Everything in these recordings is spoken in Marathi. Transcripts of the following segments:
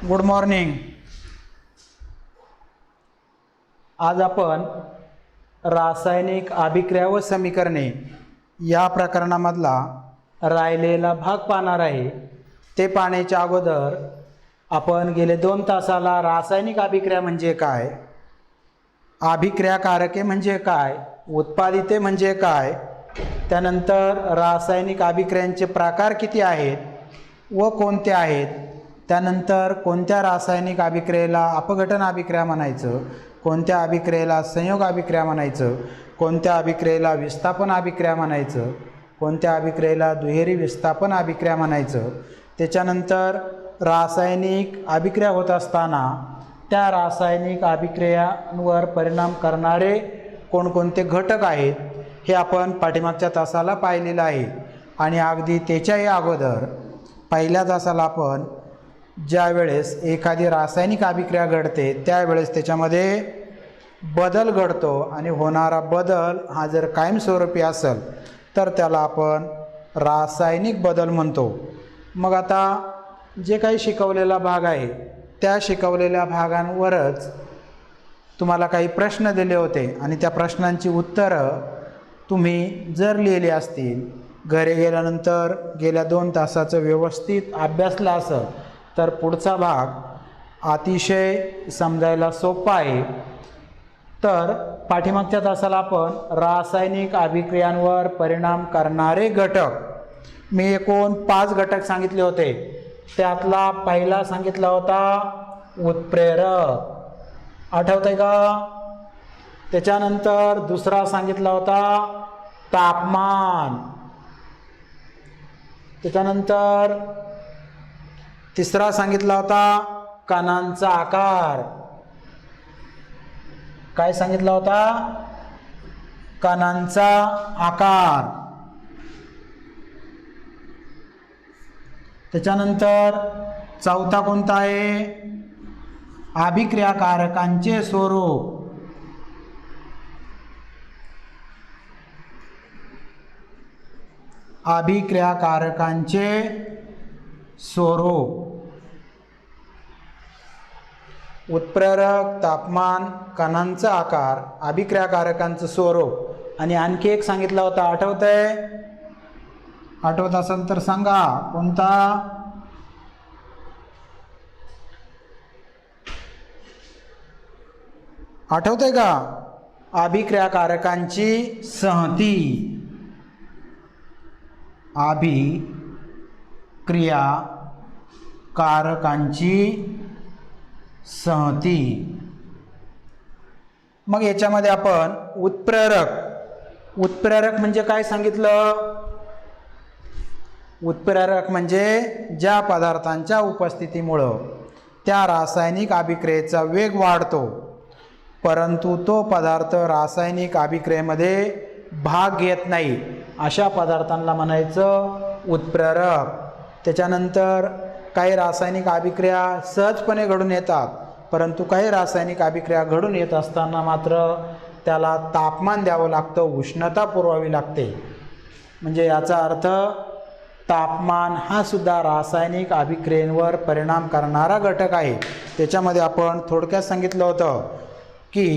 Good morning. आज आपण रासायनिक अभिक्रिया व समीकरणे या प्रकरणामधला राहिलेला भाग पाहणार आहे. ते पाहण्याच्या अगोदर आपण गेले 2 तासाला रासायनिक अभिक्रिया म्हणजे काय, अभिक्रियाकारके म्हणजे काय, उत्पादिते म्हणजे काय, त्यानंतर रासायनिक अभिक्रियांचे प्रकार किती आहेत व कोणते आहेत, त्यानंतर कोणत्या रासायनिक अभिक्रियेला अपघटन अभिक्रिया म्हणायचं, कोणत्या अभिक्रियेला संयोग अभिक्रिया म्हणायचं, कोणत्या अभिक्रियेला विस्थापन अभिक्रिया म्हणायचं, कोणत्या अभिक्रियेला दुहेरी विस्थापन अभिक्रिया म्हणायचं, त्याच्यानंतर रासायनिक अभिक्रिया होत असताना त्या रासायनिक अभिक्रियांवर परिणाम करणारे कोणकोणते घटक आहेत हे आपण पाठीमागच्या तासाला पाहिलेलं आहे. आणि अगदी त्याच्याही अगोदर पहिल्या तासाला आपण ज्या वेळेस एखादी रासायनिक अभिक्रिया घडते त्यावेळेस त्याच्यामध्ये बदल घडतो आणि होणारा बदल हा जर कायमस्वरूपी असेल तर त्याला आपण रासायनिक बदल म्हणतो. मग आता जे काही शिकवलेला भाग आहे त्या शिकवलेल्या भागांवरच तुम्हाला काही प्रश्न दिले होते आणि त्या प्रश्नांची उत्तरं तुम्ही जर लिहिली असतील, घरी गेल्यानंतर गेल्या 2 तासाचं व्यवस्थित अभ्यासला असेल तर पुढचा भाग अतिशय समजायला सोपा आहे. तर पाठीमागच्या तासाला आपण रासायनिक अभिक्रियांवर परिणाम करणारे घटक मी एकूण 5 घटक सांगितले होते. त्यातला पहिला सांगितला होता उत्प्रेरक, आठवतंय का? त्याच्यानंतर दुसरा सांगितला होता तापमान, त्याच्यानंतर तिसरा सांगितला होता कणांचा आकार. काय सांगितला होता? कणांचा आकार. त्याच्यानंतर चौथा कोणता आहे? अभिक्रियाकारकांचे स्वरूप. अभिक्रियाकारकांचे स्वरूप. उत्प्रेरक, तापमान, कणांचा आकार, अभिक्रियाकारकांचं स्वरूप आणि आणखी एक सांगितला होता, आठवतंय? आठवत असेल तर सांगा कोणता? आठवतंय का? अभिक्रियाकारकांची संहती. अभिक्रियाकारकांची संहती. मग याच्यामध्ये आपण उत्प्रेरक म्हणजे काय सांगितलं? उत्प्रेरक म्हणजे ज्या पदार्थांच्या उपस्थितीमुळं त्या रासायनिक अभिक्रियेचा वेग वाढतो परंतु तो पदार्थ रासायनिक अभिक्रियेमध्ये भाग घेत नाही अशा पदार्थांना म्हणायचं उत्प्रेरक. त्याच्यानंतर काही रासायनिक अभिक्रिया सहजपणे घडून येतात परंतु काही रासायनिक अभिक्रिया घडून येत असताना मात्र त्याला तापमान द्यावं लागतं, उष्णता पुरवावी लागते. म्हणजे याचा अर्थ तापमान हा सुद्धा रासायनिक अभिक्रियेवर परिणाम करणारा घटक आहे. त्याच्यामध्ये आपण थोडक्यात सांगितलं होतं की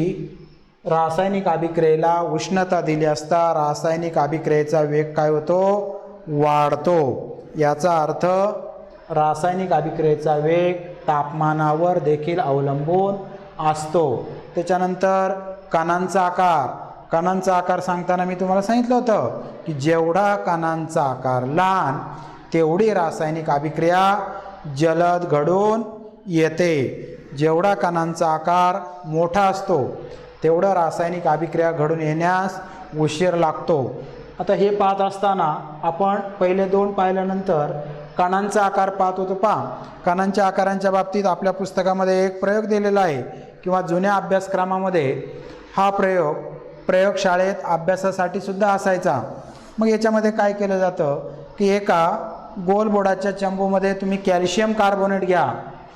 रासायनिक अभिक्रियेला उष्णता दिली असता रासायनिक अभिक्रियेचा वेग काय होतो? वाढतो. याचा अर्थ रासायनिक अभिक्रियेचा वेग तापमानावर देखील अवलंबून असतो. त्याच्यानंतर कणांचा आकार. कणांचा आकार सांगताना मी तुम्हाला सांगितलं होतं की जेवढा कणांचा आकार लहान तेवढी रासायनिक अभिक्रिया जलद घडून येते. जेवढा कणांचा आकार मोठा असतो तेवढं रासायनिक अभिक्रिया घडून येण्यास उशीर लागतो. आता हे पाहत असताना आपण पहिले 2 पाहिल्यानंतर कणांचा आकार पाहत होतो. कणांच्या आकारांच्या बाबतीत आपल्या पुस्तकामध्ये एक प्रयोग दिलेला आहे किंवा जुन्या अभ्यासक्रमामध्ये हा प्रयोग प्रयोगशाळेत अभ्यासासाठी सुद्धा असायचा. मग याच्यामध्ये काय केलं जातं की एका गोल बोर्डाच्या चंबूमध्ये तुम्ही कॅल्शियम कार्बोनेट घ्या.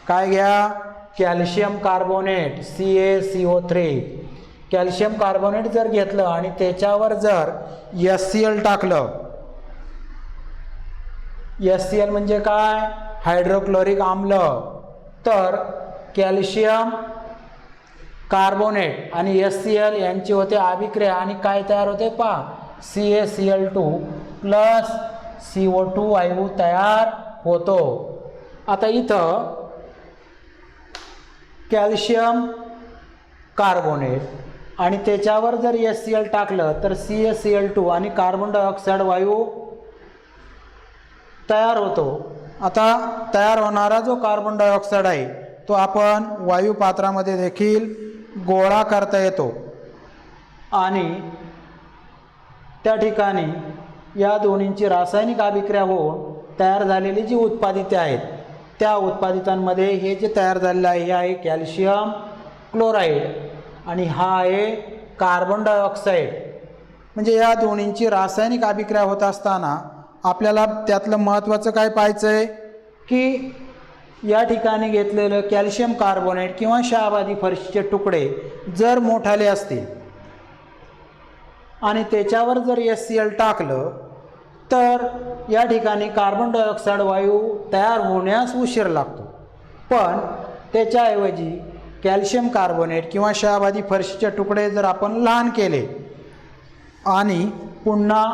काय घ्या? Calcium carbonate, CaCO3. Calcium carbonate जर घेतलं आणि त्याच्यावर जर HCl टाकलं, HCl म्हणजे काय? हायड्रोक्लोरिक आम्ल. तर कॅल्शियम कार्बोनेट आणि HCl यांची होते अभिक्रिया आणि काय तयार होते पहा, CaCl2 प्लस CO2 वायू तयार होतो. आता इथं कॅल्शियम कार्बोनेट आणि त्याच्यावर जर HCl टाकलं तर CaCl2 आणि कार्बन डायऑक्साईड वायू तयार होतो. आता तयार होणारा जो कार्बन डायऑक्साईड आहे तो आपण वायू पात्रामध्ये देखील गोळा करता येतो आणि त्या ठिकाणी या दोन्हींची रासायनिक अभिक्रिया होऊन तयार झालेली जी उत्पादिते आहेत त्या उत्पादितांमध्ये हे जे तयार झालेलं आहे हे आहे कॅल्शियम क्लोराईड आणि हा आहे कार्बन डायऑक्साईड. म्हणजे या दोन्हींची रासायनिक अभिक्रिया होत असताना आपल्याला त्यातलं महत्त्वाचं काय पाहायचं आहे की या ठिकाणी घेतलेलं कॅल्शियम कार्बोनेट किंवा शहाबादी फरशीचे तुकडे जर मोठाले असतील आणि त्याच्यावर जर HCl टाकलं तर या ठिकाणी कार्बन डायऑक्साईड वायू तयार होण्यास उशीर लागतो. पण त्याच्याऐवजी कॅल्शियम कार्बोनेट किंवा शहाबादी फरशीचे तुकडे जर आपण लहान केले आणि पुन्हा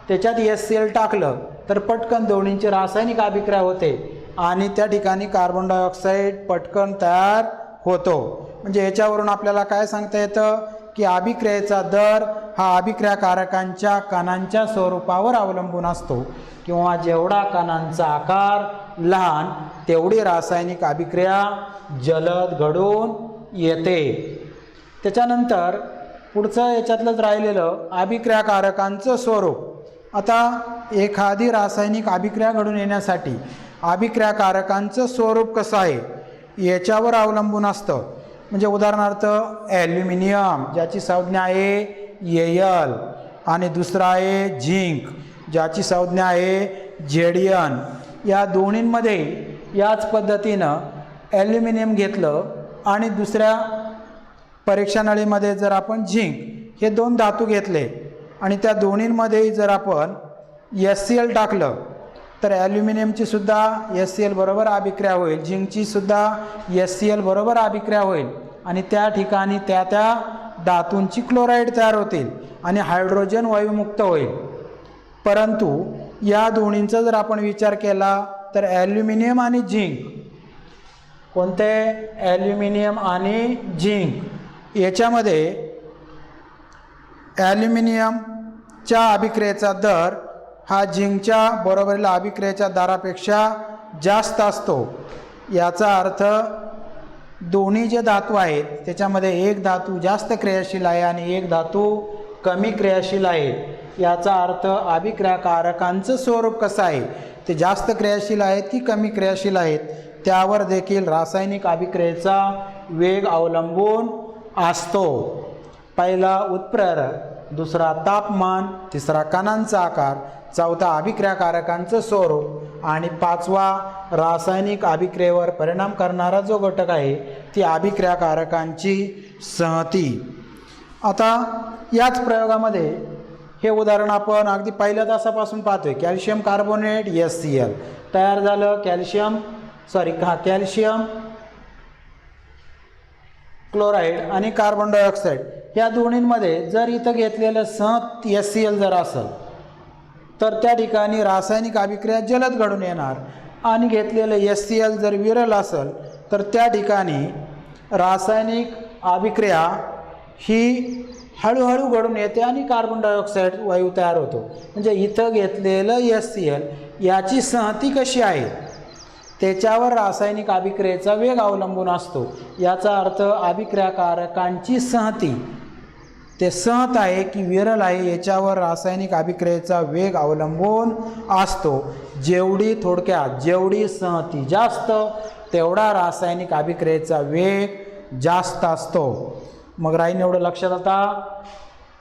त्याच्यात HCl टाकलं तर पटकन दोन्हींची रासायनिक अभिक्रिया होते आणि त्या ठिकाणी कार्बन डायऑक्साईड पटकन तयार होतो. म्हणजे याच्यावरून आपल्याला काय सांगता येतं की अभिक्रियेचा दर हा अभिक्रियाकारकांच्या कणांच्या स्वरूपावर अवलंबून असतो किंवा जेवढा कणांचा आकार लहान तेवढी रासायनिक अभिक्रिया जलद घडून येते. त्याच्यानंतर पुढचं याच्यातलंच राहिलेलं अभिक्रियाकारकांचं स्वरूप. आता एखादी रासायनिक अभिक्रिया घडून येण्यासाठी अभिक्रियाकारकांचं स्वरूप कसं आहे याच्यावर अवलंबून असतं. म्हणजे उदाहरणार्थ ॲल्युमिनियम ज्याची संज्ञा आहे Al आणि दुसरा आहे झिंक ज्याची संज्ञा आहे Zn. या दोन्हींमध्ये याच पद्धतीनं ॲल्युमिनियम घेतलं आणि दुसऱ्या परीक्षानळीमध्ये जर आपण झिंक हे दोन धातू घेतले आणि त्या दोन्हींमध्ये जर आपण HCl टाकलं तर ॲल्युमिनियमची सुद्धा HCl बरोबर अभिक्रिया होईल, झिंकची सुद्धा HCl बरोबर अभिक्रिया होईल आणि त्या ठिकाणी त्या धातूंची क्लोराईड तयार होतील आणि हायड्रोजन वायुमुक्त होईल. परंतु या दोन्हींचा जर आपण विचार केला तर ॲल्युमिनियम आणि झिंक, कोणते ॲल्युमिनियम आणि झिंक याच्यामध्ये ॲल्युमिनियमच्या अभिक्रियेचा दर हा झिंकच्या बरोबरीला अभिक्रियेच्या दरापेक्षा जास्त असतो. याचा अर्थ दोन्ही जे धातू आहेत त्याच्यामध्ये एक धातू जास्त क्रियाशील आहे आणि एक धातू कमी क्रियाशील आहे. याचा अर्थ अभिक्रियाकारकांचं स्वरूप कसं आहे, ते जास्त क्रियाशील आहेत की कमी क्रियाशील आहेत त्यावर देखील रासायनिक अभिक्रियेचा वेग अवलंबून असतो. पहिला उत्प्रेरक, दुसरा तापमान, तिसरा कणांचा आकार, चौथा अभिक्रियाकारकांचं स्वरूप आणि पाचवा रासायनिक अभिक्रियेवर परिणाम करणारा जो घटक आहे ती अभिक्रियाकारकांची संहती. आता याच प्रयोगामध्ये हे उदाहरण आपण अगदी पहिल्या तासापासून पाहतोय. कॅल्शियम कार्बोनेट HCl तयार झालं, कॅल्शियम क्लोराईड आणि कार्बन डायऑक्साईड या दोन्हींमध्ये जर इथं घेतलेलं संहत HCl जर असेल तर त्या ठिकाणी रासायनिक अभिक्रिया जलद घडून येणार आणि घेतलेलं HCl जर विरल असेल तर त्या ठिकाणी रासायनिक अभिक्रिया ही हळूहळू घडून येते आणि कार्बन डायऑक्साईड वायू तयार होतो. म्हणजे इथं घेतलेलं HCl याची संहती कशी आहे त्याच्यावर रासायनिक अभिक्रियेचा वेग अवलंबून असतो. याचा अर्थ अभिक्रियाकारकांची संहती ते सहत आहे की विरल आहे याच्यावर रासायनिक अभिक्रियेचा वेग अवलंबून असतो. जेवढी संहती जास्त तेवढा रासायनिक अभिक्रियेचा वेग जास्त असतो. मग राहीन एवढं लक्षात. आता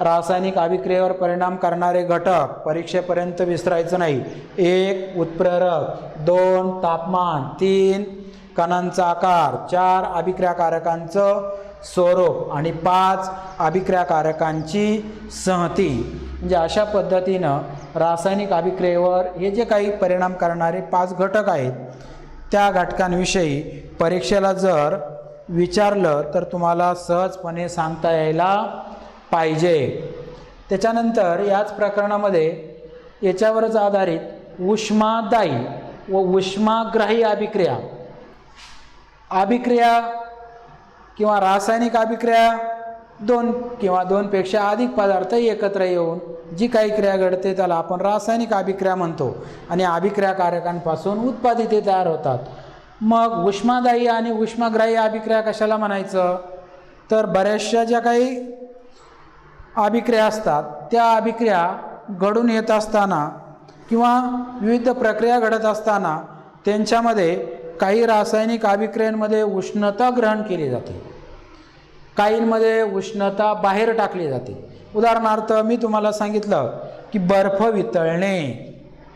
रासायनिक अभिक्रियेवर परिणाम करणारे घटक परीक्षेपर्यंत विसरायचं नाही. 1 उत्प्रेरक, 2 तापमान, 3 कणांचा आकार, 4 अभिक्रियाकारकांचं स्वरूप आणि 5 अभिक्रियाकारकांची संहती. म्हणजे अशा पद्धतीनं रासायनिक अभिक्रियेवर हे जे काही परिणाम करणारे 5 घटक आहेत त्या घटकांविषयी परीक्षेला जर विचारलं तर तुम्हाला सहजपणे सांगता यायला पाहिजे। त्याच्यानंतर याच प्रकरणामध्ये याच्यावरच आधारित उष्मादायी व उष्माग्राही अभिक्रिया किंवा रासायनिक अभिक्रिया दोन किंवा दोनपेक्षा अधिक पदार्थ एकत्र येऊन जी काही क्रिया घडते त्याला आपण रासायनिक अभिक्रिया म्हणतो आणि अभिक्रियाकारकांपासून उत्पादिते तयार होतात। मग उष्मादायी आणि उष्माग्राही अभिक्रिया कशाला म्हणायचं तर बऱ्याचशा ज्या काही अभिक्रिया असतात त्या अभिक्रिया घडून येत असताना किंवा विविध प्रक्रिया घडत असताना त्यांच्यामध्ये काही रासायनिक अभिक्रियांमध्ये उष्णता ग्रहण केली जाते, काहींमध्ये उष्णता बाहेर टाकली जाते। उदाहरणार्थ मी तुम्हाला सांगितलं की बर्फ वितळणे,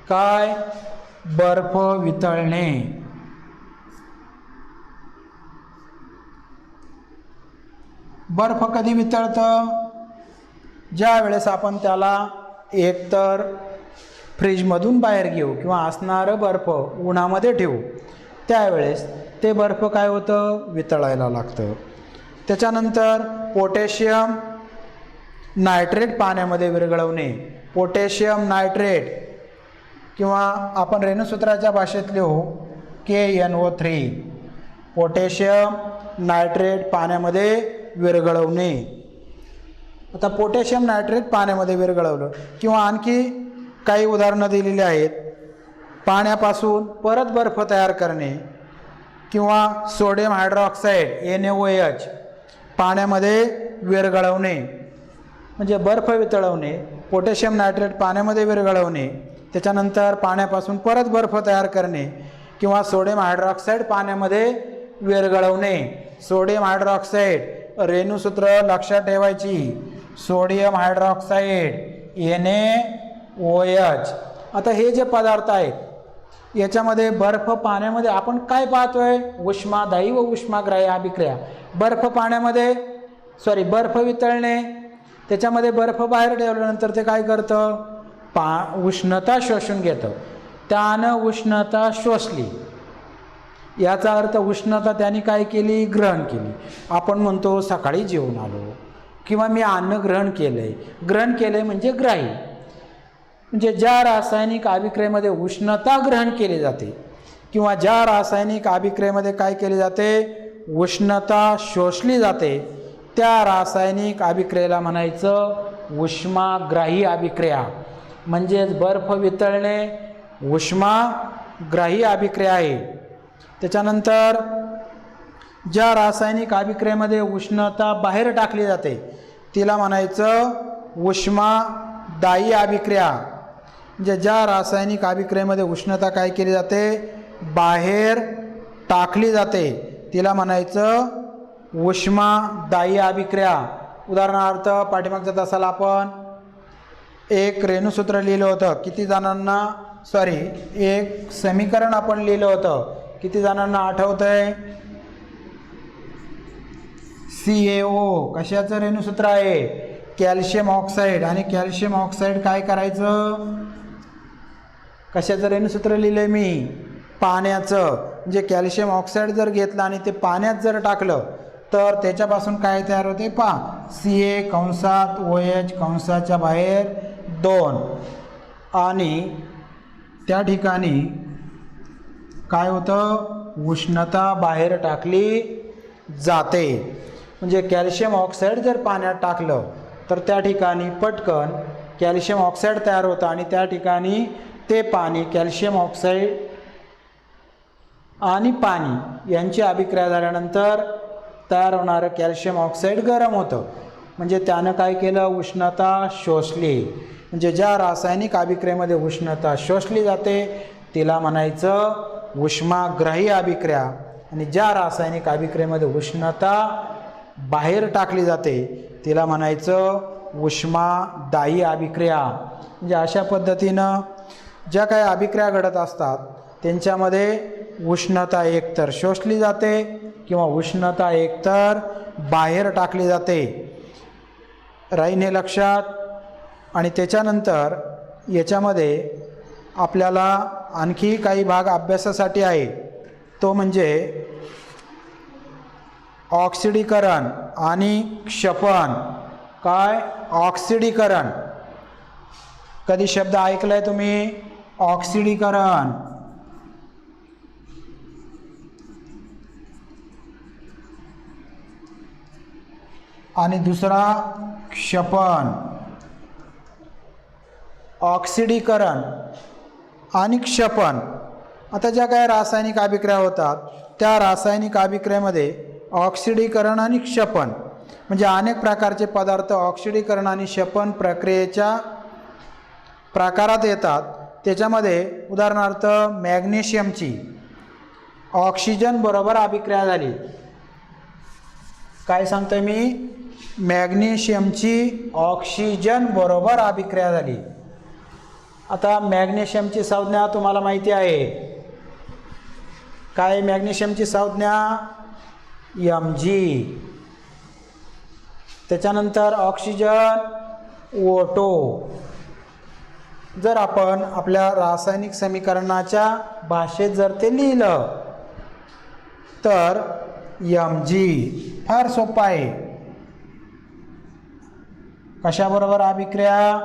काय बर्फ वितळणे, बर्फ कधी वितळतं ज्या वेळेस आपण त्याला एकतर फ्रीजमधून बाहेर घेऊ किंवा असणारं बर्फ उन्हामध्ये ठेवू त्यावेळेस ते बर्फ काय होतं वितळायला लागतं। त्याच्यानंतर पोटॅशियम नायट्रेट पाण्यामध्ये विरघळवणे, पोटॅशियम नायट्रेट किंवा आपण रेणुसूत्राच्या भाषेत लिहू KNO3, पोटॅशियम नायट्रेट पाण्यामध्ये विरघळवणे। आता पोटॅशियम नायट्रेट पाण्यामध्ये विरघळवलं किंवा आणखी काही उदाहरणं दिलेली आहेत, पाण्यापासून परत बर्फ तयार करणे किंवा सोडियम हायड्रॉक्साईड NaOH पाण्यामध्ये विरघळवणे, म्हणजे बर्फ वितळवणे, पोटॅशियम नायट्रेट पाण्यामध्ये विरघळवणे, त्याच्यानंतर पाण्यापासून परत बर्फ तयार करणे किंवा सोडियम हायड्रॉक्साईड पाण्यामध्ये विरघळवणे। सोडियम हायड्रॉक्साईड रेणुसूत्र लक्षात ठेवायची, सोडियम हायड्रॉक्साईड NaOH। आता हे जे पदार्थ आहेत याच्यामध्ये बर्फ पाण्यामध्ये आपण काय पाहतोय उष्मादायी व उष्माग्राही अभिक्रिया, बर्फ पाण्यामध्ये बर्फ वितळणे, त्याच्यामध्ये बर्फ बाहेर ठेवल्यानंतर ते काय करतं उष्णता शोषून घेतं, त्यानं उष्णता शोषली, याचा अर्थ उष्णता त्याने काय केली ग्रहण केली। आपण म्हणतो सकाळी जेवून आलो किंवा मी अन्न ग्रहण केलंय म्हणजे ग्राही, म्हणजे ज्या रासायनिक अभिक्रियेमध्ये उष्णता ग्रहण केली जाते किंवा ज्या रासायनिक अभिक्रियेमध्ये काय केले जाते उष्णता शोषली जाते त्या रासायनिक अभिक्रियेला म्हणायचं उष्माग्राही अभिक्रिया। म्हणजेच बर्फ वितळणे उष्माग्राही अभिक्रिया आहे। त्याच्यानंतर ज्या रासायनिक अभिक्रियेमध्ये उष्णता बाहेर टाकली जाते तिला म्हणायचं उष्मादायी अभिक्रिया। म्हणजे ज्या रासायनिक अभिक्रियेमध्ये उष्णता काय केली जाते बाहेर टाकली जाते तिला म्हणायचं उष्मादायी अभिक्रिया। उदाहरणार्थ पाठीमागच्या तासाला आपण एक रेणुसूत्र लिहिलं होतं, किती जणांना एक समीकरण आपण लिहिलं होतं, किती जणांना आठवतंय CaO कशाचं रेणुसूत्र आहे कॅल्शियम ऑक्साईड, आणि कॅल्शियम ऑक्साईड काय करायचं कशाचं रेणुसूत्र लिहिलंय मी पाण्याचं। म्हणजे कॅल्शियम ऑक्साईड जर घेतलं आणि ते पाण्यात जर टाकलं तर त्याच्यापासून काय तयार होते Ca कंसात OH कंसाच्या बाहेर 2 आणि त्या ठिकाणी काय होतं उष्णता बाहेर टाकली जाते। म्हणजे कॅल्शियम ऑक्साईड जर पाण्यात टाकलं तर त्या ठिकाणी पटकन कॅल्शियम ऑक्साईड तयार होतं आणि त्या ठिकाणी ते पाणी कॅल्शियम ऑक्साईड आणि पाणी यांची अभिक्रिया झाल्यानंतर तयार होणारं कॅल्शियम ऑक्साईड गरम होतं, म्हणजे त्यानं काय केलं उष्णता शोषली। म्हणजे ज्या रासायनिक अभिक्रियेमध्ये उष्णता शोषली जाते तिला म्हणायचं उष्माग्राही अभिक्रिया, आणि ज्या रासायनिक अभिक्रियेमध्ये उष्णता बाहेर टाकली जाते तिला म्हणायचं उष्मादायी अभिक्रिया। म्हणजे अशा पद्धतीनं ज्या काही अभिक्रिया घडत असतात त्यांच्यामध्ये उष्णता एकतर शोषली जाते किंवा उष्णता एकतर बाहेर टाकली जाते, राहीन हे लक्षात। आणि त्याच्यानंतर याच्यामध्ये आपल्याला आणखी काही भाग अभ्यासासाठी आहे, तो म्हणजे ऑक्सिडीकरण आणि क्षपन. काय? ऑक्सिडीकरण. कधी शब्द ऐकलाय तुम्ही? ऑक्सिडीकरण. आणि दुसरा क्षपन. ऑक्सिडीकरण आणि क्षपन. आता ज्या काही रासायनिक अभिक्रिया होतात त्या रासायनिक अभिक्रियेमध्ये ऑक्सिडीकरण आणि क्षपन म्हणजे अनेक प्रकारचे पदार्थ ऑक्सिडीकरण आणि क्षपन प्रक्रियेच्या प्रकारात येतात. त्याच्यामध्ये उदाहरणार्थ मॅग्नेशियमची ऑक्सिजन बरोबर अभिक्रिया झाली. काय सांगतोय मी? मॅग्नेशियमची ऑक्सिजन बरोबर अभिक्रिया झाली. आता मॅग्नेशियमची संज्ञा तुम्हाला माहिती आहे. काय मॅग्नेशियमची संज्ञा? Mg. त्याच्यानंतर ऑक्सिजन O2. जर आपण आपल्या रासायनिक समीकरणाच्या भाषेत जर ते लिहिलं तर Mg फार सोपं आहे. कशाबरोबर अभिक्रिया?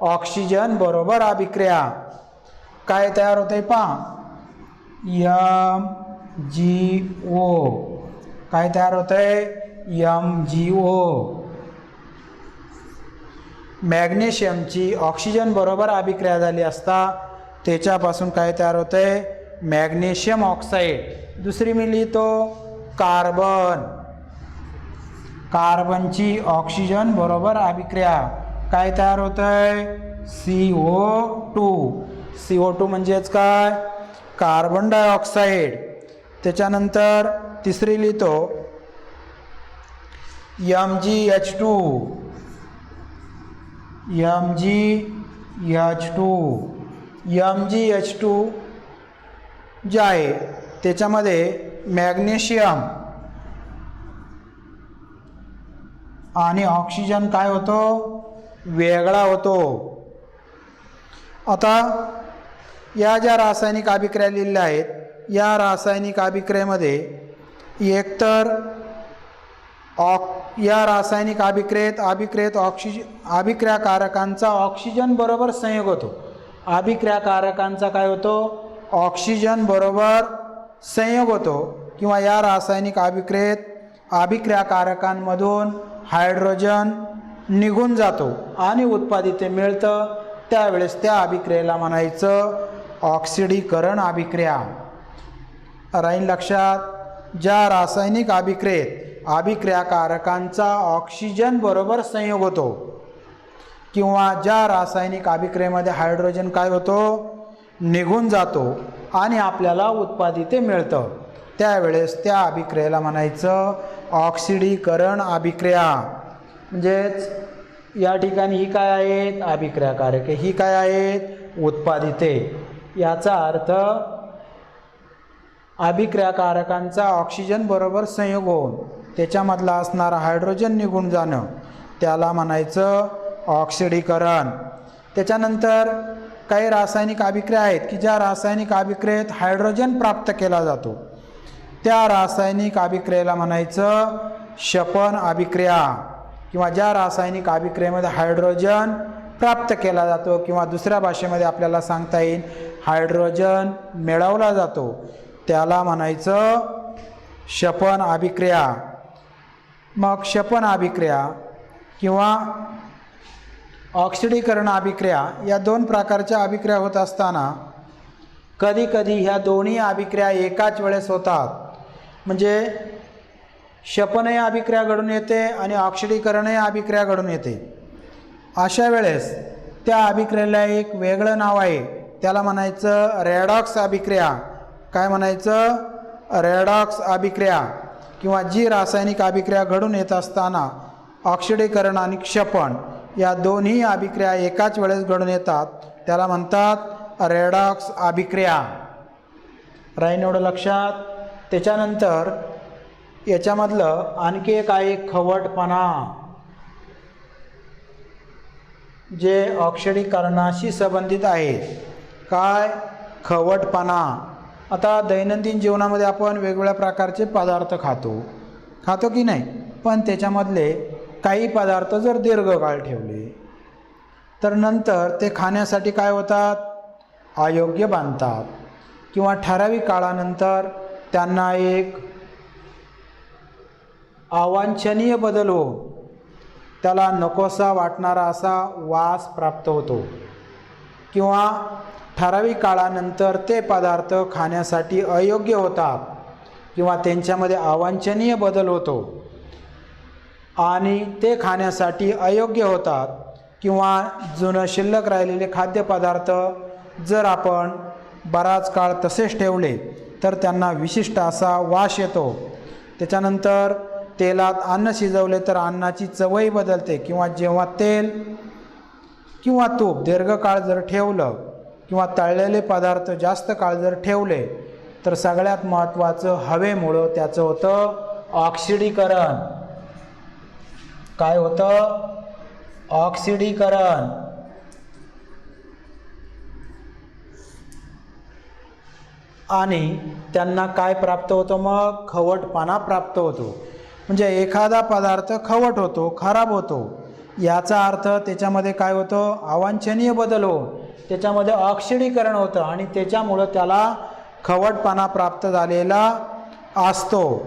ऑक्सिजन बरोबर अभिक्रिया. काय तयार होते पहा? MgO. काय तयार होतंय? MgO. मॅग्नेशियमची ऑक्सिजन बरोबर अभिक्रिया झाली असता त्याच्यापासून काय तयार होतंय? Magnesium oxide. दुसरी मी लिहितो कार्बन. कार्बनची ऑक्सिजन बरोबर अभिक्रिया. काय तयार होतंय? CO2. CO2 म्हणजेच काय? Carbon dioxide. त्याच्यानंतर तिसरी लिहितो MgH2. MgH2 जे आहे त्याच्यामध्ये मॅग्नेशियम आणि ऑक्सिजन काय होतो? वेगळा होतो. आता या ज्या रासायनिक अभिक्रिया लिहिल्या आहेत या रासायनिक अभिक्रियेमध्ये एकतर या रासायनिक अभिक्रियेत अभिक्रियाकारकांचा ऑक्सिजन बरोबर संयोग होतो. अभिक्रियाकारकांचा काय होतो? ऑक्सिजन बरोबर संयोग होतो. किंवा या रासायनिक अभिक्रियेत अभिक्रियाकारकांमधून हायड्रोजन निघून जातो आणि उत्पादित मिळतं. त्यावेळेस त्या अभिक्रियेला म्हणायचं ऑक्सिडीकरण अभिक्रिया. राहील लक्षात? ज्या रासायनिक अभिक्रियेत अभिक्रियाकारकांचा ऑक्सिजन बरोबर संयोग होतो किंवा ज्या रासायनिक अभिक्रियेमध्ये हायड्रोजन काय होतो? निघून जातो आणि आपल्याला उत्पादित मिळतं, त्यावेळेस त्या अभिक्रियेला म्हणायचं ऑक्सिडीकरण अभिक्रिया. म्हणजेच या ठिकाणी ही काय आहेत? अभिक्रियाकारके. ही काय आहेत? उत्पादिते. याचा अर्थ अभिक्रियाकारकांचा ऑक्सिजन बरोबर संयोग होऊन त्याच्यामधला असणारा हायड्रोजन निघून जाणं त्याला म्हणायचं ऑक्सिडीकरण. त्याच्यानंतर काही रासायनिक अभिक्रिया आहेत की ज्या रासायनिक अभिक्रियेत हायड्रोजन प्राप्त केला जातो त्या रासायनिक अभिक्रियेला म्हणायचं क्षपन अभिक्रिया. किंवा ज्या रासायनिक अभिक्रियेमध्ये हायड्रोजन प्राप्त केला जातो किंवा दुसऱ्या भाषेमध्ये आपल्याला सांगता येईल हायड्रोजन मिळवला जातो त्याला म्हणायचं क्षपन अभिक्रिया. मग क्षपन अभिक्रिया किंवा ऑक्सिडीकरण अभिक्रिया या दोन प्रकारच्या अभिक्रिया होत असताना कधी कधी ह्या दोन्ही अभिक्रिया एकाच वेळेस होतात. म्हणजे क्षपनही अभिक्रिया घडून येते आणि ऑक्सिडीकरणही अभिक्रिया घडून येते. अशा वेळेस त्या अभिक्रियेला एक वेगळं नाव आहे, त्याला म्हणायचं रेडॉक्स अभिक्रिया. काय म्हणायचं? रेडॉक्स अभिक्रिया. किंवा जी रासायनिक अभिक्रिया घडून येत असताना ऑक्सिडीकरण आणि क्षपन या दोन्ही अभिक्रिया एकाच वेळेस घडून येतात त्याला म्हणतात रेडॉक्स अभिक्रिया. राहीन एवढं लक्षात? त्याच्यानंतर याच्यामधलं आणखी एक आहे खवटपणा, जे ऑक्सिडीकरणाशी संबंधित आहे. काय? खवटपणा. आता दैनंदिन जीवनामध्ये आपण वेगवेगळ्या प्रकारचे पदार्थ खातो की नाही, पण त्याच्यामधले काही पदार्थ जर दीर्घकाळ ठेवले तर नंतर ते खाण्यासाठी काय होतात, अयोग्य बनतात किंवा ठराविक काळानंतर त्यांना एक अवांछनीय बदल होऊन त्याला नकोसा वाटणारा असा वास प्राप्त होतो किंवा ठराविक काळानंतर ते पदार्थ खाण्यासाठी अयोग्य होतात किंवा त्यांच्यामध्ये अवांछनीय बदल होतो आणि ते खाण्यासाठी अयोग्य होतात किंवा जुनं शिल्लक राहिलेले खाद्यपदार्थ जर आपण बराच काळ तसेच ठेवले तर त्यांना विशिष्ट असा वास येतो. त्याच्यानंतर तेलात अन्न शिजवले तर अन्नाची चवही बदलते किंवा जेव्हा तेल किंवा तूप दीर्घकाळ जर ठेवलं किंवा तळलेले पदार्थ जास्त काळ जर ठेवले तर सगळ्यात महत्त्वाचं हवेमुळं त्याचं होतं ऑक्सिडीकरण. काय होतं, ऑक्सिडीकरण. आणि त्यांना काय प्राप्त होतं, मग खवटपणा प्राप्त होतो. म्हणजे एखादा पदार्थ खवट होतो, खराब होतो, याचा अर्थ त्याच्यामध्ये काय होतं, अवांछनीय बदल हो, त्याच्यामध्ये ऑक्सिडीकरण होतं आणि त्याच्यामुळं त्याला खवटपणा प्राप्त झालेला असतो.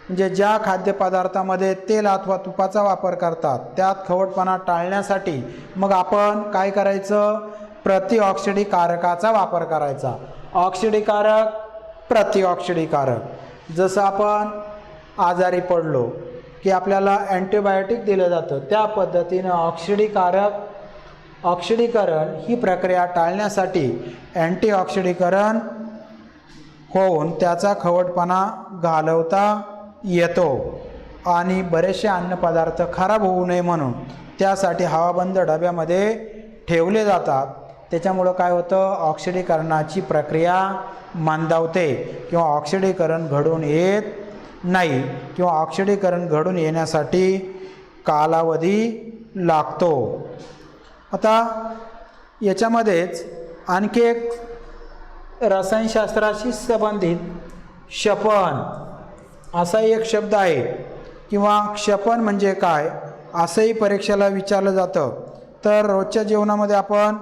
म्हणजे ज्या खाद्यपदार्थामध्ये तेल अथवा तुपाचा वापर करतात त्यात खवटपणा टाळण्यासाठी मग आपण काय करायचं, प्रतिऑक्सिडीकारकाचा वापर करायचा. ऑक्सिडीकारक, प्रतिऑक्सिडीकारक. जसं आपण आजारी पडलो की आपल्याला अँटीबायोटिक दिलं जातं, त्या पद्धतीनं ऑक्सिडीकरण ही प्रक्रिया टाळण्यासाठी अँटीऑक्सिडीकरण होऊन त्याचा खवटपणा घालवता येतो. आणि बरेचसे अन्नपदार्थ खराब होऊ नये म्हणून त्यासाठी हवाबंद डब्यामध्ये ठेवले जातात. त्याच्यामुळं काय होतं, ऑक्सिडीकरणाची प्रक्रिया मंदावते किंवा ऑक्सिडीकरण घडून येत नाही किंवा ऑक्सिडीकरण घडून येण्यासाठी कालावधी लागतो. आता याच्यामध्येच आणखी एक रसायनशास्त्राशी संबंधित क्षपण असा एक शब्द आहे किंवा क्षपण म्हणजे काय असंही परीक्षेला विचारलं जातं. तर रोजच्या जीवनामध्ये आपण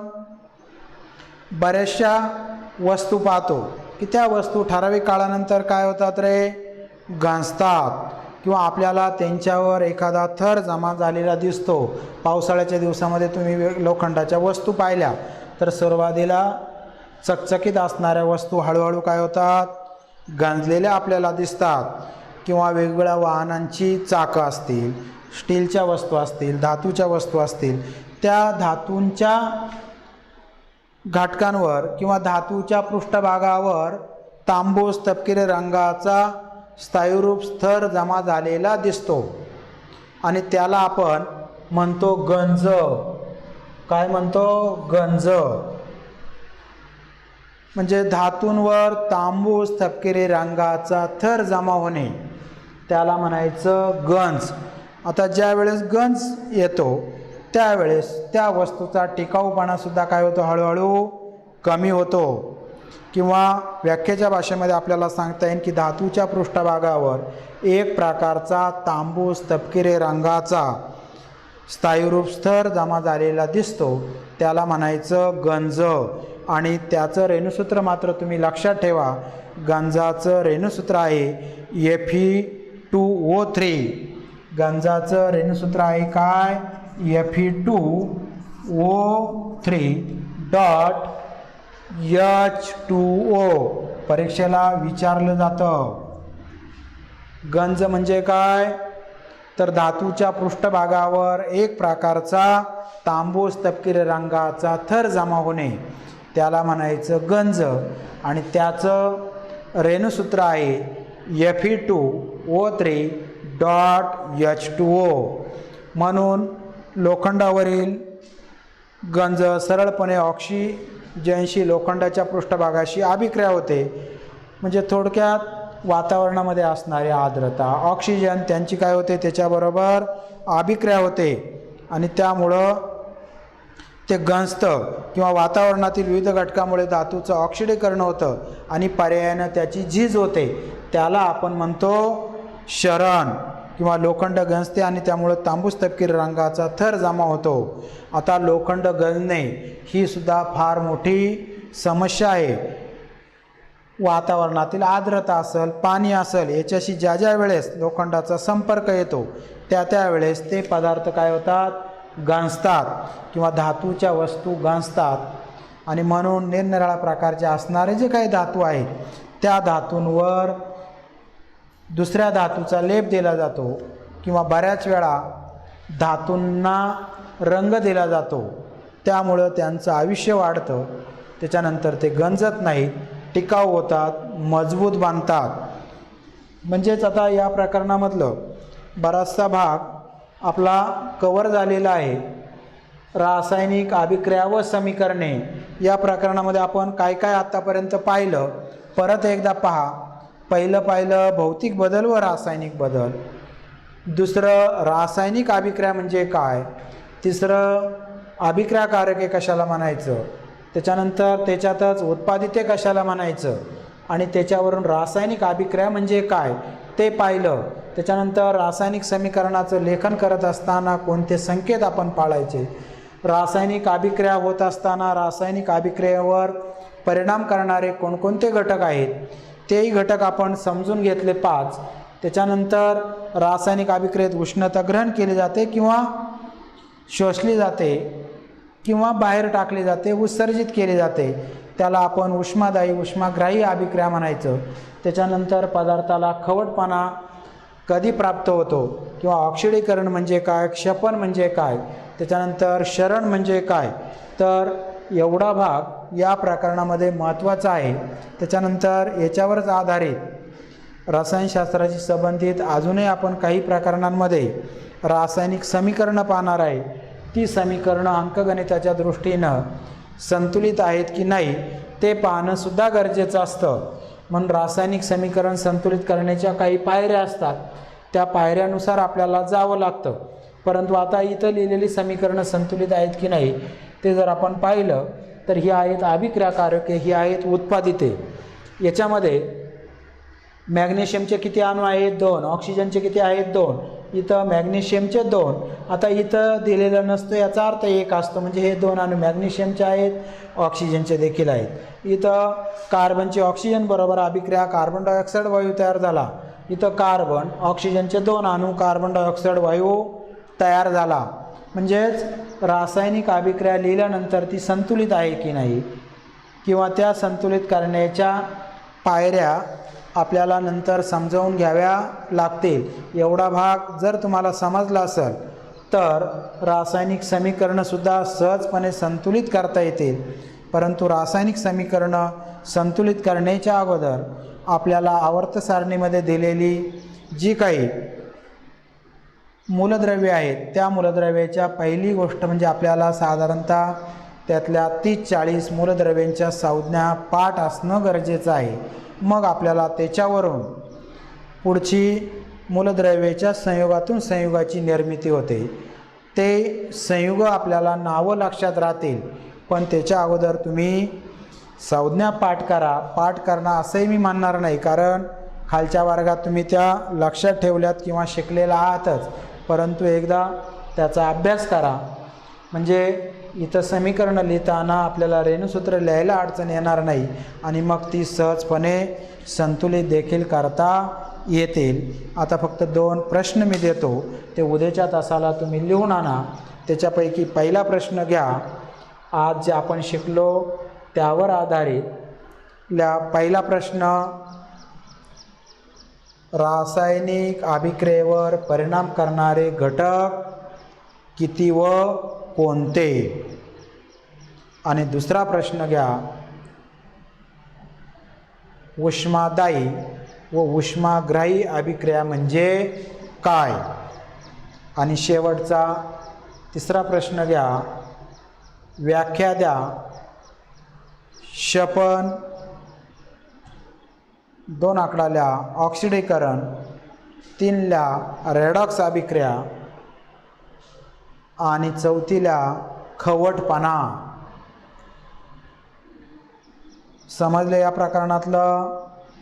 बऱ्याचशा वस्तू पाहतो की त्या वस्तू ठराविक काळानंतर काय होतात रे, गंजतात किंवा आपल्याला त्यांच्यावर एखादा थर जमा झालेला दिसतो. पावसाळ्याच्या दिवसामध्ये तुम्ही लोखंडाच्या वस्तू पाहिल्या तर सुरुवातीला चकचकीत असणाऱ्या वस्तू हळूहळू काय होतात, गंजलेल्या आपल्याला दिसतात. किंवा वेगवेगळ्या वाहनांची चाकं असतील, स्टीलच्या वस्तू असतील, धातूच्या वस्तू असतील, त्या धातूंच्या घटकांवर किंवा धातूच्या पृष्ठभागावर तांबूस तपकिरी रंगाचा स्थायीरूप स्तर जमा झालेला दिसतो आणि त्याला आपण म्हणतो गंज. काय म्हणतो, गंज. म्हणजे धातूंवर तांबूस तपकिरी रंगाचा थर जमा होणे त्याला म्हणायचं गंज. आता ज्या वेळेस गंज येतो त्यावेळेस त्या वस्तूचा टिकाऊपणासुद्धा काय होतो, हळूहळू कमी होतो. किंवा व्याख्येच्या भाषेमध्ये आपल्याला सांगता येईल की धातूच्या पृष्ठभागावर एक प्रकारचा तांबूस तपकिरी रंगाचा स्थायीरूप स्तर जमा झालेला दिसतो त्याला म्हणायचं गंज. आणि त्याचं रेणुसूत्र मात्र तुम्ही लक्षात ठेवा, गंजाचं रेणुसूत्र आहे Fe2O3. गंजाचं रेणुसूत्र आहे काय, Fe2O3.H2O. परीक्षेला विचारलं जातं. गंज म्हणजे काय, तर धातूच्या पृष्ठभागावर एक प्रकारचा तांबूस तपकिरी रंगाचा थर जमा होणे त्याला म्हणायचं गंज. आणि त्याचं रेणुसूत्र आहे Fe2O3.H2O. म्हणून लोखंडावरील गंज सरळपणे ऑक्सिजनशी लोखंडाच्या पृष्ठभागाशी अभिक्रिया होते. म्हणजे थोडक्यात वातावरणामध्ये असणारी आर्द्रता, ऑक्सिजन त्यांची काय होते, त्याच्याबरोबर अभिक्रिया होते आणि त्यामुळं ते गंजतं किंवा वातावरणातील विविध घटकामुळे धातूचं ऑक्सिडीकरण होतं आणि पर्यायानं त्याची झीज होते, त्याला आपण म्हणतो क्षरण. किंवा लोखंड गंजते आणि त्यामुळे तांबूस तपकिरी रंगाचा थर जमा होतो. आता लोखंड गंजणे ही सुद्धा फार मोठी समस्या आहे. वातावरणातील आर्द्रता असेल, पाणी असेल, याच्याशी ज्या ज्या वेळेस लोखंडाचा संपर्क येतो त्या वेळेस ते पदार्थ काय होतात, गंजतात किंवा धातूच्या वस्तू गंजतात. आणि म्हणून निरनिराळ्या प्रकारचे असणारे जे काही धातू आहेत त्या धातूंवर दुसऱ्या धातूचा लेप दिला जातो किंवा बऱ्याच वेळा धातूंना रंग दिला जातो. त्यामुळं त्यांचं आयुष्य वाढतं. त्याच्यानंतर ते गंजत नाहीत, टिकाऊ होतात, मजबूत बांधतात. म्हणजेच आता या प्रकरणामधलं बराचसा भाग आपला कवर झालेला आहे. रासायनिक अभिक्रिया व समीकरणे या प्रकरणामध्ये आपण काय काय आत्तापर्यंत पाहिलं परत एकदा पहा. पहिलं पाहिलं भौतिक बदल व रासायनिक बदल. दुसरं रासायनिक अभिक्रिया म्हणजे काय. तिसरं अभिक्रियाकारके कशाला म्हणायचं. त्याच्यानंतर त्याच्यातच उत्पादिते कशाला म्हणायचं आणि त्याच्यावरून रासायनिक अभिक्रिया म्हणजे काय ते पाहिलं. त्याच्यानंतर रासायनिक समीकरणाचं लेखन करत असताना कोणते संकेत आपण पाळायचे. रासायनिक अभिक्रिया होत असताना रासायनिक अभिक्रियेवर परिणाम करणारे कोणकोणते घटक आहेत तेही घटक आपण समजून घेतले 5. त्याच्यानंतर रासायनिक अभिक्रियेत उष्णता ग्रहण केली जाते किंवा शोषली जाते किंवा बाहेर टाकली जाते, उत्सर्जित केली जाते, त्याला आपण उष्मादायी उष्माग्राही अभिक्रिया म्हणायचं. त्याच्यानंतर पदार्थाला खवटपणा कधी प्राप्त होतो किंवा ऑक्सिडीकरण म्हणजे काय, क्षपन म्हणजे काय, त्याच्यानंतर क्षरण म्हणजे काय. तर एवढा भाग या प्रकरणामध्ये महत्त्वाचा आहे. त्याच्यानंतर याच्यावरच आधारित रसायनशास्त्राशी संबंधित अजूनही आपण काही प्रकरणांमध्ये रासायनिक समीकरणं पाहणार आहे. ती समीकरणं अंकगणिताच्या दृष्टीनं संतुलित आहेत की नाही ते पाहणंसुद्धा गरजेचं असतं. म्हणून रासायनिक समीकरण संतुलित करण्याच्या काही पायऱ्या असतात, त्या पायऱ्यानुसार आपल्याला जावं लागतं. परंतु आता इथं लिहिलेली समीकरणं संतुलित आहेत की नाही ते जर आपण पाहिलं तर ही आहेत अभिक्रियाकारके, ही आहेत उत्पादिते. याच्यामध्ये मॅग्नेशियमचे किती अणू आहेत 2, ऑक्सिजनचे किती आहेत 2. इथं मॅग्नेशियमचे 2. आता इथं दिलेलं नसतं याचा अर्थ 1 असतो, म्हणजे हे 2 अणू मॅग्नेशियमचे आहेत, ऑक्सिजनचे देखील आहेत. इथं कार्बनचे ऑक्सिजन बरोबर अभिक्रिया कार्बन डायऑक्साईड वायू तयार झाला. इथं कार्बन ऑक्सिजनचे 2 अणू कार्बन डायऑक्साईड वायू तयार झाला. म्हणजेच रासायनिक अभिक्रिया लिहिल्यानंतर ती संतुलित आहे की नाही किंवा त्या संतुलित करण्याच्या पायऱ्या आपल्याला नंतर समजावून घ्याव्या लागतील. एवढा भाग जर तुम्हाला समजला असेल तर रासायनिक समीकरणंसुद्धा सहजपणे संतुलित करता येतील. परंतु रासायनिक समीकरणं संतुलित करण्याच्या अगोदर आपल्याला आवर्त सारणीमध्ये दिलेली जी काही मूलद्रव्ये आहेत त्या मूलद्रव्याच्या पहिली गोष्ट म्हणजे आपल्याला साधारणतः त्यातल्या 30-40 मूलद्रव्यांच्या संज्ञा पाठ असणं गरजेचं आहे. मग आपल्याला त्याच्यावरून पुढची मूलद्रव्याच्या संयोगातून संयुगाची निर्मिती होते. ते संयुग आपल्याला नावं लक्षात राहतील, पण त्याच्या अगोदर तुम्ही संज्ञा पाठ करा. पाठ करणं असंही मी म्हणणार नाही, कारण खालच्या वर्गात तुम्ही त्या लक्षात ठेवल्यात किंवा शिकलेला आहातच, परंतु एकदा त्याचा अभ्यास करा. म्हणजे इथं समीकरणं लिहिताना आपल्याला रेणुसूत्र लिहायला अडचण येणार नाही आणि मग ती सहजपणे संतुलित देखील करता येतील. आता फक्त 2 प्रश्न मी देतो, ते उद्याच्या तासाला तुम्ही लिहून आणा. त्याच्यापैकी पहिला प्रश्न घ्या. आज जे आपण शिकलो त्यावर आधारित पहिला प्रश्न, रासायनिक अभिक्रियेवर परिणाम करणारे घटक किती व कोणते. आणि दुसरा प्रश्न घ्या, उष्मादायी व उष्माग्राही अभिक्रिया म्हणजे काय. आणि शेवटचा तिसरा प्रश्न घ्या, व्याख्या द्या. क्षपन 2 आकडाल्या ऑक्सिडीकरण 3ल्या रेडॉक्स अभिक्रिया आणि 4थीला खवटपणा. समजलं या प्रकरणातलं?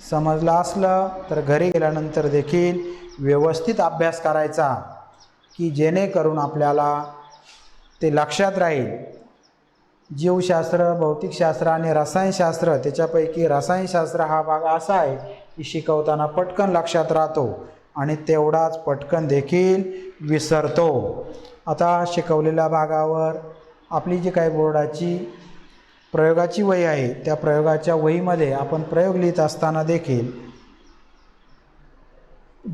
समजलं असलं तर घरी गेल्यानंतर देखील व्यवस्थित अभ्यास करायचा की जेणेकरून आपल्याला ते लक्षात राहील. जीवशास्त्र, भौतिकशास्त्र आणि रसायनशास्त्र, त्याच्यापैकी रसायनशास्त्र हा भाग असा आहे की शिकवताना पटकन लक्षात राहतो आणि तेवढाच पटकन देखील विसरतो. आता शिकवलेल्या भागावर आपली जी काही बोर्डाची प्रयोगाची वही आहे त्या प्रयोगाच्या वहीमध्ये आपण प्रयोग लिहित असताना देखील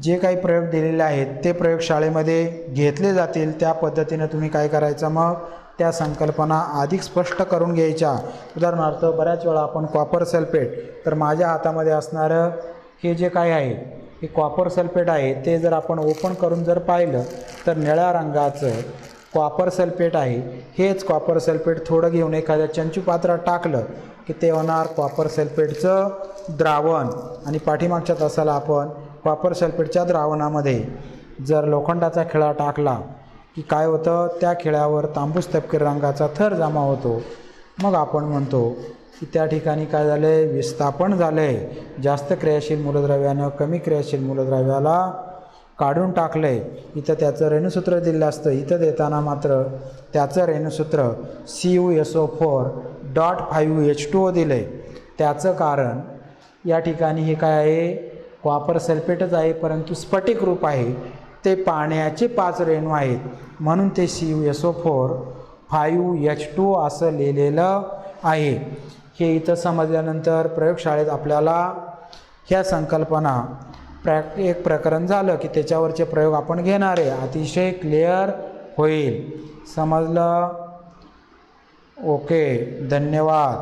जे काही प्रयोग दिलेले आहेत ते प्रयोग शाळेमध्ये घेतले जातील. त्या पद्धतीने तुम्ही काय करायचं, मग त्या संकल्पना अधिक स्पष्ट करून घ्यायच्या. उदाहरणार्थ बऱ्याच वेळा आपण कॉपर सल्फेट, तर माझ्या हातामध्ये असणारं हे जे काय आहे हे कॉपर सल्फेट आहे. ते जर आपण ओपन करून जर पाहिलं तर निळ्या रंगाचं कॉपर सल्फेट आहे. हेच कॉपर सल्फेट थोडं घेऊन एखाद्या चंचू पात्रात टाकलं की ते होणार कॉपर सल्फेटचं द्रावण. आणि पाठीमागच्या तासाला आपण कॉपर सल्फेटच्या द्रावणामध्ये जर लोखंडाचा खिळा टाकला की काय होतं, त्या खिळ्यावर तांबूस तपकिरी रंगाचा थर जमा होतो. मग आपण म्हणतो की त्या ठिकाणी काय झालं आहे, विस्थापन झालं आहे. जास्त क्रियाशील मूलद्रव्यानं कमी क्रियाशील मूलद्रव्याला काढून टाकलं आहे. इथं त्याचं रेणुसूत्र दिलं असतं, इथं देताना मात्र त्याचं रेणुसूत्र CuSO4.5H2O दिलं आहे. त्याचं कारण या ठिकाणी हे काय आहे, कॉपर सल्फेटच आहे परंतु स्फटिक रूप आहे. ते पाण्याचे 5 रेणू आहेत म्हणून ते CuSO4.5H2O असं लिहिलेलं आहे. हे इथं समजल्यानंतर प्रयोगशाळेत आपल्याला ह्या संकल्पना एक प्रकरण झालं की त्याच्यावरचे प्रयोग आपण घेणार आहे, अतिशय क्लिअर होईल. समजलं? ओके, धन्यवाद.